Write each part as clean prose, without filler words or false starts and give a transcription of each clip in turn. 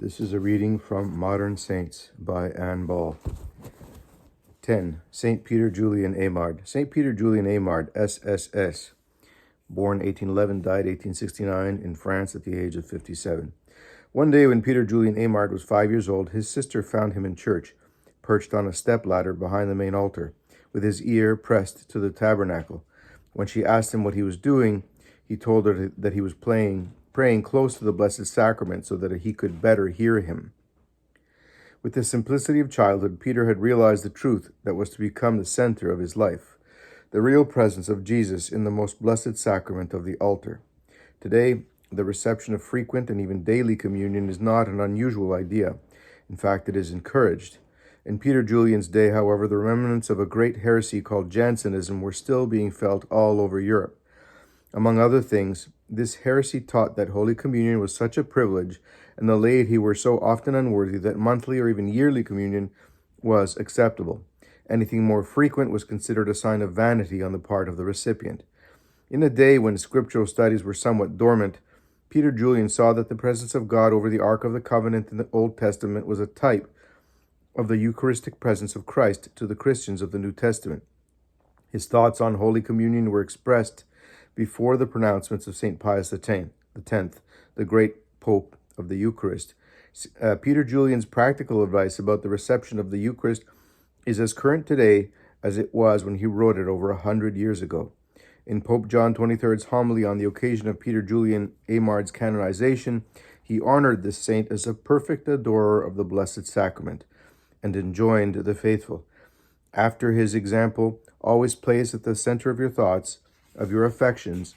This is a reading from Modern Saints by Anne Ball. 10. St. Peter Julian Aymard. St. Peter Julian Aymard, SSS. Born 1811, died 1869 in France at the age of 57. One day when Peter Julian Aymard was 5 years old, his sister found him in church, perched on a stepladder behind the main altar, with his ear pressed to the tabernacle. When she asked him what he was doing, he told her that he was praying close to the Blessed Sacrament so that he could better hear him. With the simplicity of childhood, Peter had realized the truth that was to become the center of his life, the real presence of Jesus in the most blessed sacrament of the altar. Today, the reception of frequent and even daily communion is not an unusual idea. In fact, it is encouraged. In Peter Julian's day, however, the remnants of a great heresy called Jansenism were still being felt all over Europe. Among other things, this heresy taught that Holy Communion was such a privilege, and the laity were so often unworthy that monthly or even yearly communion was acceptable. Anything more frequent was considered a sign of vanity on the part of the recipient. In a day when scriptural studies were somewhat dormant, Peter Julian saw that the presence of God over the Ark of the Covenant in the Old Testament was a type of the Eucharistic presence of Christ to the Christians of the New Testament. His thoughts on Holy Communion were expressed before the pronouncements of St. Pius X, the great Pope of the Eucharist. Peter Julian's practical advice about the reception of the Eucharist is as current today as it was when he wrote it over 100 years ago. In Pope John XXIII's homily on the occasion of Peter Julian Aymard's canonization, he honored this saint as a perfect adorer of the Blessed Sacrament and enjoined the faithful, after his example, always place at the center of your thoughts, of your affections,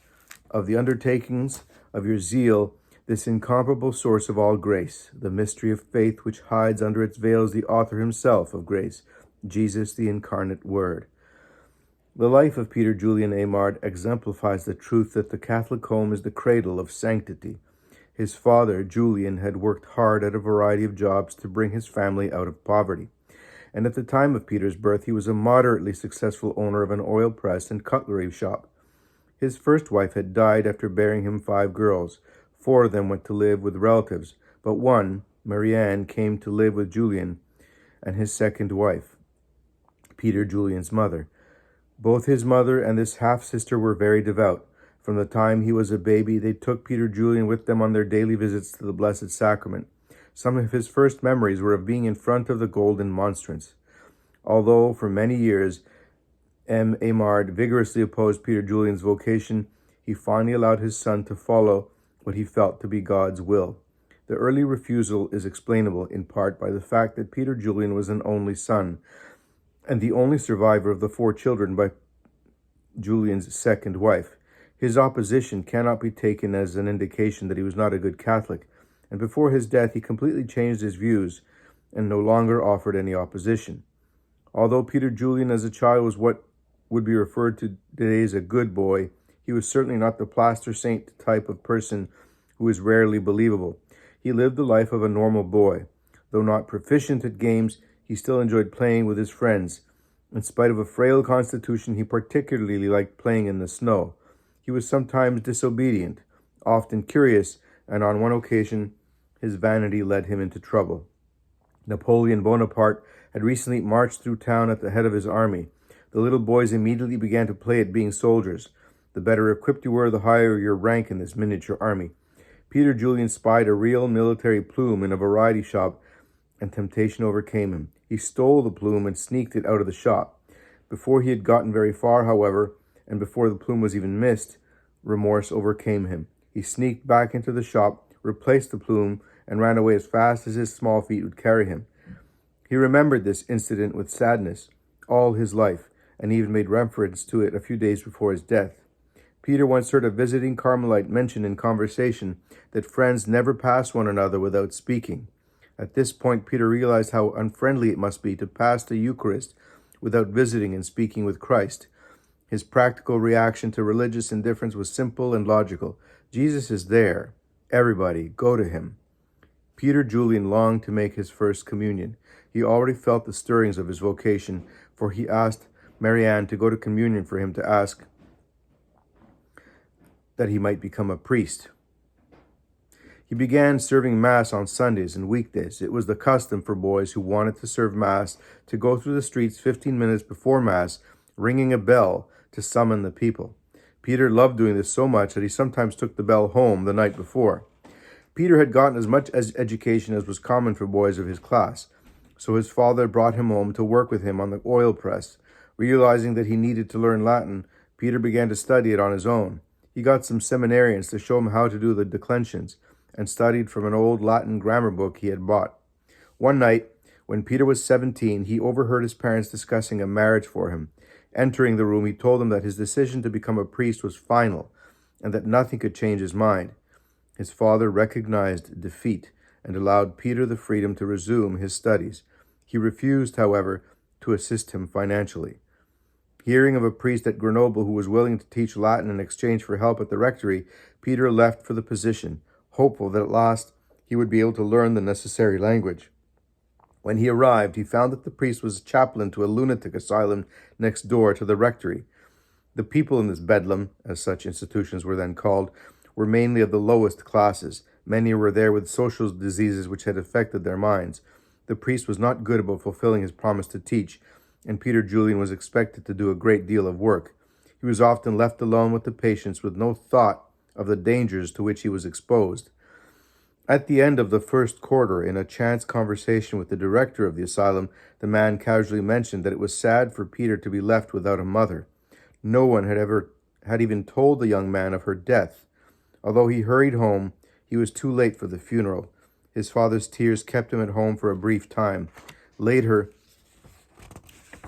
of the undertakings, of your zeal, this incomparable source of all grace, the mystery of faith which hides under its veils the author himself of grace, Jesus the incarnate Word. The life of Peter Julian Aymard exemplifies the truth that the Catholic home is the cradle of sanctity. His father, Julian, had worked hard at a variety of jobs to bring his family out of poverty, and at the time of Peter's birth he was a moderately successful owner of an oil press and cutlery shop. His first wife had died after bearing him 5 girls. 4 of them went to live with relatives, but one, Marianne, came to live with Julian and his second wife, Peter Julian's mother. Both his mother and this half-sister were very devout. From the time he was a baby, they took Peter Julian with them on their daily visits to the Blessed Sacrament. Some of his first memories were of being in front of the golden monstrance. Although for many years M. Aymard vigorously opposed Peter Julian's vocation, he finally allowed his son to follow what he felt to be God's will. The early refusal is explainable in part by the fact that Peter Julian was an only son, and the only survivor of the 4 children by Julian's second wife. His opposition cannot be taken as an indication that he was not a good Catholic, and before his death he completely changed his views and no longer offered any opposition. Although Peter Julian as a child was what would be referred to today as a good boy, he was certainly not the plaster saint type of person who is rarely believable. He lived the life of a normal boy. Though not proficient at games, he still enjoyed playing with his friends. In spite of a frail constitution, he particularly liked playing in the snow. He was sometimes disobedient, often curious, and on one occasion, his vanity led him into trouble. Napoleon Bonaparte had recently marched through town at the head of his army. The little boys immediately began to play at being soldiers. The better equipped you were, the higher your rank in this miniature army. Peter Julian spied a real military plume in a variety shop, and temptation overcame him. He stole the plume and sneaked it out of the shop. Before he had gotten very far, however, and before the plume was even missed, remorse overcame him. He sneaked back into the shop, replaced the plume, and ran away as fast as his small feet would carry him. He remembered this incident with sadness all his life, and even made reference to it a few days before his death. Peter once heard a visiting Carmelite mention in conversation that friends never pass one another without speaking. At this point, Peter realized how unfriendly it must be to pass the Eucharist without visiting and speaking with Christ. His practical reaction to religious indifference was simple and logical. Jesus is there. Everybody, go to him. Peter Julian longed to make his first communion. He already felt the stirrings of his vocation, for he asked Marianne to go to communion for him to ask that he might become a priest. He began serving Mass on Sundays and weekdays. It was the custom for boys who wanted to serve Mass to go through the streets 15 minutes before Mass, ringing a bell to summon the people. Peter loved doing this so much that he sometimes took the bell home the night before. Peter had gotten as much education as was common for boys of his class, so his father brought him home to work with him on the oil press. Realizing that he needed to learn Latin, Peter began to study it on his own. He got some seminarians to show him how to do the declensions, and studied from an old Latin grammar book he had bought. One night, when Peter was 17, he overheard his parents discussing a marriage for him. Entering the room, he told them that his decision to become a priest was final, and that nothing could change his mind. His father recognized defeat and allowed Peter the freedom to resume his studies. He refused, however, to assist him financially. Hearing of a priest at Grenoble who was willing to teach Latin in exchange for help at the rectory, Peter left for the position, hopeful that at last he would be able to learn the necessary language. When he arrived, he found that the priest was chaplain to a lunatic asylum next door to the rectory. The people in this bedlam, as such institutions were then called, were mainly of the lowest classes. Many were there with social diseases which had affected their minds. The priest was not good about fulfilling his promise to teach, and Peter Julian was expected to do a great deal of work. He was often left alone with the patients with no thought of the dangers to which he was exposed. At the end of the first quarter, in a chance conversation with the director of the asylum, the man casually mentioned that it was sad for Peter to be left without a mother. No one had even told the young man of her death. Although he hurried home, he was too late for the funeral. His father's tears kept him at home for a brief time. Later,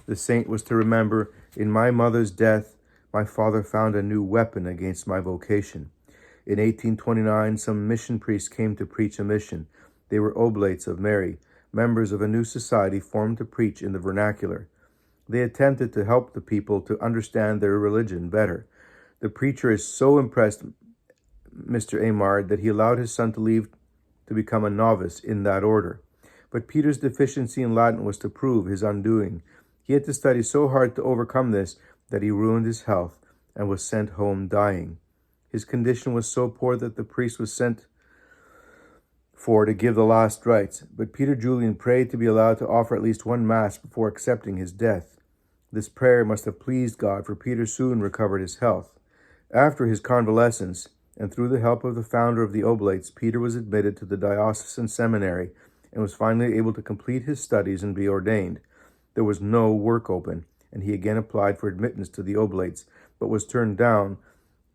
the saint was to remember, "In my mother's death, my father found a new weapon against my vocation." In 1829, some mission priests came to preach a mission. They were Oblates of Mary, members of a new society formed to preach in the vernacular. They attempted to help the people to understand their religion better. The preacher is so impressed Mr. Aymard that he allowed his son to leave to become a novice in that order. But Peter's deficiency in Latin was to prove his undoing. He had to study so hard to overcome this that he ruined his health and was sent home dying. His condition was so poor that the priest was sent for to give the last rites, but Peter Julian prayed to be allowed to offer at least one Mass before accepting his death. This prayer must have pleased God, for Peter soon recovered his health. After his convalescence, and through the help of the founder of the Oblates, Peter was admitted to the diocesan seminary and was finally able to complete his studies and be ordained. There was no work open, and he again applied for admittance to the Oblates, but was turned down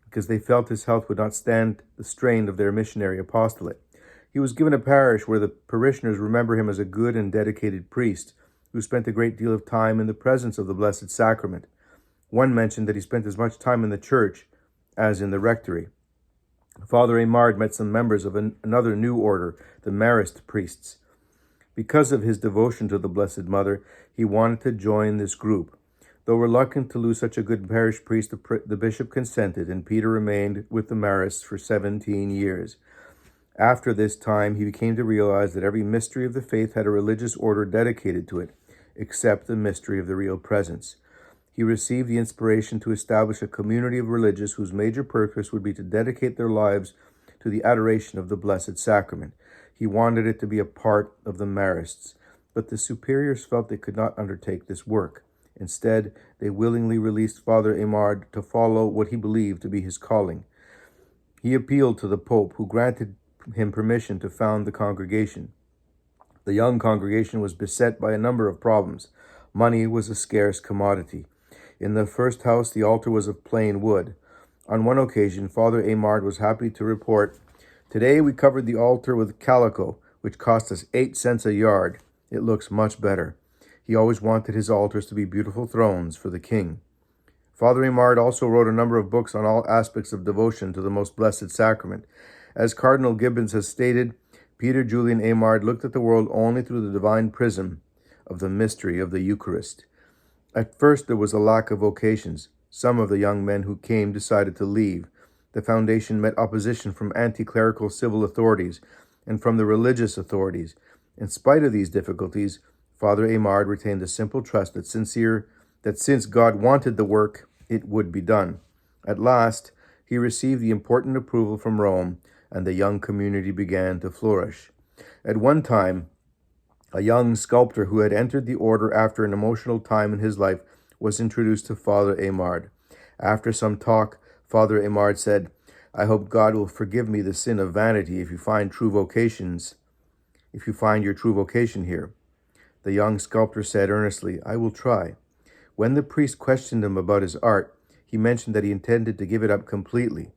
because they felt his health would not stand the strain of their missionary apostolate. He was given a parish where the parishioners remember him as a good and dedicated priest who spent a great deal of time in the presence of the Blessed Sacrament. One mentioned that he spent as much time in the church as in the rectory. Father Aymard met some members of another new order, the Marist priests. Because of his devotion to the Blessed Mother, he wanted to join this group. Though reluctant to lose such a good parish priest, the bishop consented, and Peter remained with the Marists for 17 years. After this time, he became to realize that every mystery of the faith had a religious order dedicated to it, except the mystery of the Real Presence. He received the inspiration to establish a community of religious whose major purpose would be to dedicate their lives to the adoration of the Blessed Sacrament. He wanted it to be a part of the Marists, but the superiors felt they could not undertake this work. Instead, they willingly released Father Aymard to follow what he believed to be his calling. He appealed to the Pope, who granted him permission to found the congregation. The young congregation was beset by a number of problems. Money was a scarce commodity. In the first house, the altar was of plain wood. On one occasion, Father Aymard was happy to report, "Today we covered the altar with calico, which cost us 8 cents a yard. It looks much better." He always wanted his altars to be beautiful thrones for the king. Father Aymard also wrote a number of books on all aspects of devotion to the Most Blessed Sacrament. As Cardinal Gibbons has stated, Peter Julian Aymard looked at the world only through the divine prism of the mystery of the Eucharist. At first, there was a lack of vocations. Some of the young men who came decided to leave. The foundation met opposition from anti-clerical civil authorities and from the religious authorities. In spite of these difficulties, Father Aymard retained a simple trust that since God wanted the work, it would be done. At last, he received the important approval from Rome, and the young community began to flourish. At one time, a young sculptor who had entered the order after an emotional time in his life was introduced to Father Aymard. After some talk, Father Aymard said, "I hope God will forgive me the sin of vanity if you find your true vocation here." The young sculptor said earnestly, "I will try." When the priest questioned him about his art, he mentioned that he intended to give it up completely.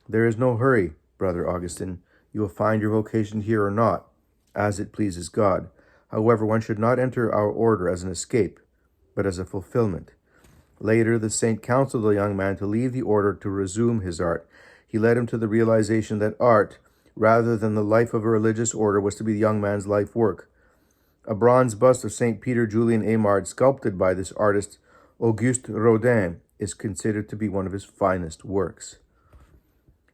"There is no hurry, Brother Augustine. You will find your vocation here or not, as it pleases God. However, one should not enter our order as an escape, but as a fulfillment." Later, the saint counseled the young man to leave the order to resume his art. He led him to the realization that art, rather than the life of a religious order, was to be the young man's life work. A bronze bust of St. Peter Julian Aymard, sculpted by this artist, Auguste Rodin, is considered to be one of his finest works.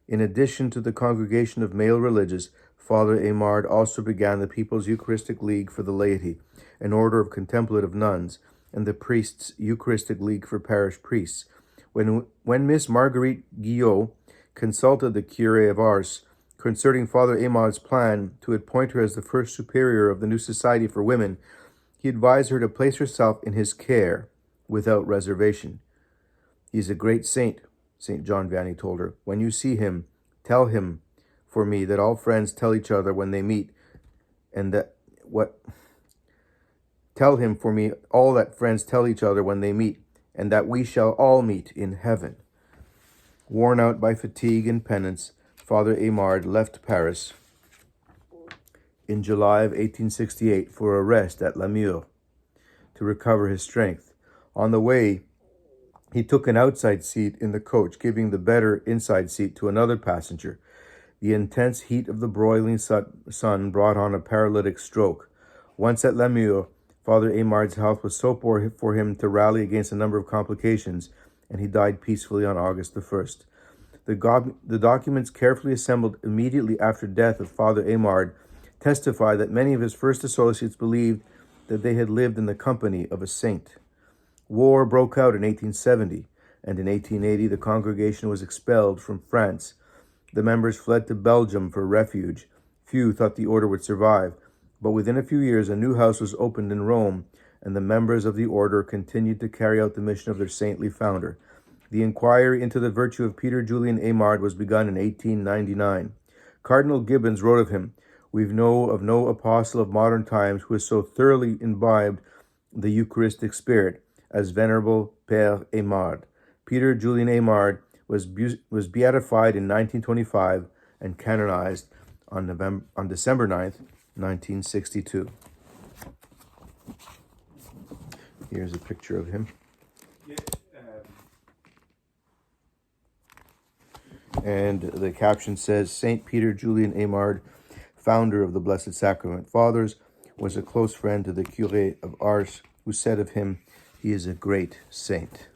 In addition to the Congregation of Male Religious, Father Aymard also began the People's Eucharistic League for the Laity, an order of contemplative nuns, and the Priests' Eucharistic League for parish priests. When Miss Marguerite Guillot consulted the Curé of Ars concerning Father Aymard's plan to appoint her as the first superior of the new Society for Women, he advised her to place herself in his care without reservation. "He is a great saint," St. John Vianney told her. "When you see him, tell him for me that all friends tell each other when they meet, and tell him for me all that friends tell each other when they meet, and that we shall all meet in heaven." Worn out by fatigue and penance, Father Aymard left Paris in July of 1868 for a rest at Lamure to recover his strength. On the way, he took an outside seat in the coach, giving the better inside seat to another passenger. The intense heat of the broiling sun brought on a paralytic stroke. Once at Lamure, Father Aymard's health was so poor for him to rally against a number of complications, and he died peacefully on August the 1st. The documents carefully assembled immediately after death of Father Aymard testify that many of his first associates believed that they had lived in the company of a saint. War broke out in 1870, and in 1880 the congregation was expelled from France. The members fled to Belgium for refuge. Few thought the order would survive, but within a few years a new house was opened in Rome, and the members of the order continued to carry out the mission of their saintly founder. The inquiry into the virtue of Peter Julian Aymard was begun in 1899. Cardinal Gibbons wrote of him, "We know of no apostle of modern times who has so thoroughly imbibed the Eucharistic spirit as Venerable Père Aymard." Peter Julian Aymard was beatified in 1925 and canonized on December 9th, 1962. Here's a picture of him. And the caption says, "St. Peter Julian Aymard, founder of the Blessed Sacrament Fathers, was a close friend to the Curé of Ars, who said of him, 'He is a great saint.'"